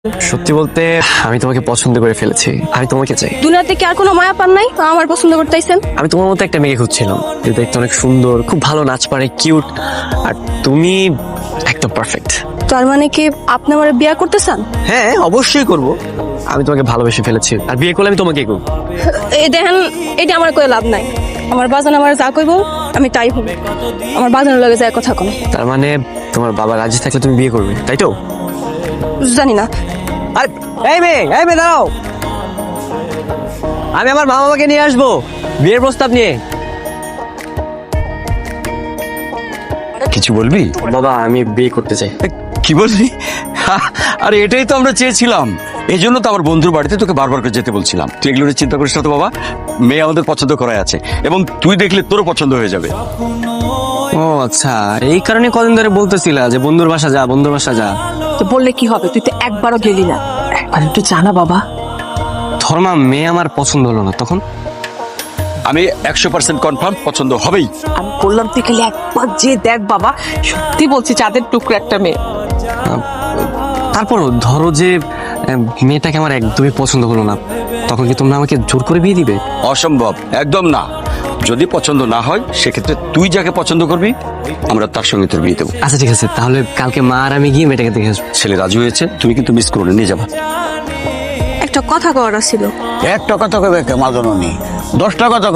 সত্যি বলতে আমি তোমাকে পছন্দ করে ফেলেছি, আমি তোমাকে চাই। দুনিয়াতে কি আর কোনো মায়া পান নাই আমার পছন্দ করতেইছেন? আমি তোমার মতো একটা মেয়েকে খুঁজছিলাম, যে দেখতে অনেক সুন্দর, খুব ভালো নাচ পারে, কিউট, আর তুমি একদম পারফেক্ট। তার মানে কি আপনি আমার বিয়ে করতে চান? হ্যাঁ, অবশ্যই করব। আমি তোমাকে ভালোবেসে ফেলেছি, আর বিয়ে করলে আমি তোমাকেই করবো। এই দেখেন, এটা আমার কই লাভ নাই। আমার বাজান আমার যা কইব আমি তাই হব। আমার বাজানের লগে যায় কথা কম। তার মানে তোমার বাবা রাজি থাকলে তুমি বিয়ে করবে, তাই তো? জানি না। আরে এই মেয়ে দাঁড়াও, আমি আমার মা বাবাকে নিয়ে আসবো বিয়ের প্রস্তাব নিয়ে। কিছু বলবি? বাবা, আমি বিয়ে করতে চাই। কি বললি? আরে এটাই তো আমরা চেয়েছিলাম, এই জন্য তো আমার বন্ধুর বাড়িতে তোকে বারবার করে যেতে বলছিলাম। তুই এগুলো নিয়ে চিন্তা করিস না তো বাবা, মেয়ে আমাদের পছন্দ করাই আছে, এবং তুই দেখলে তোরও পছন্দ হয়ে যাবে। ও আচ্ছা, এই কারণে কদিন ধরে বলতেছিলা যে বন্ধুর বাসা যা, বন্ধুর বাসা যা। তো বললে কি হবে? তুই তো একবারও গেলি না, একবার একটু জানা বাবা। ধর্মা, মেয়ে আমার পছন্দ হলো না, তখন? আমি 100% কনফার্ম পছন্দ হবেই। আমি বললাম তুই খালি একবার যে দেখ বাবা, সত্যি বলছি চাঁদের টুকরো একটা মেয়ে। তারপরও ধরো যে মেয়েটাকে আমার একদমই পছন্দ হলো না, তখন কি তোমরা আমাকে জোর করে বিয়ে দিবে? অসম্ভব, একদম না। যদি পছন্দ না হয় সেক্ষেত্রে তুই যাকে পছন্দ করবি আমরা তার সঙ্গে তোর বিয়ে দেবো। আচ্ছা ঠিক আছে, তাহলে কালকে মা আর আমি গিয়ে মেয়েটাকে দেখে আসবো। ছেলে রাজি হয়েছে, তুমি কিন্তু মিস করে নিয়ে যাবা। একটা কথা কওয়ার ছিল। একটা কথা কবে মাদনী, 10টা কথা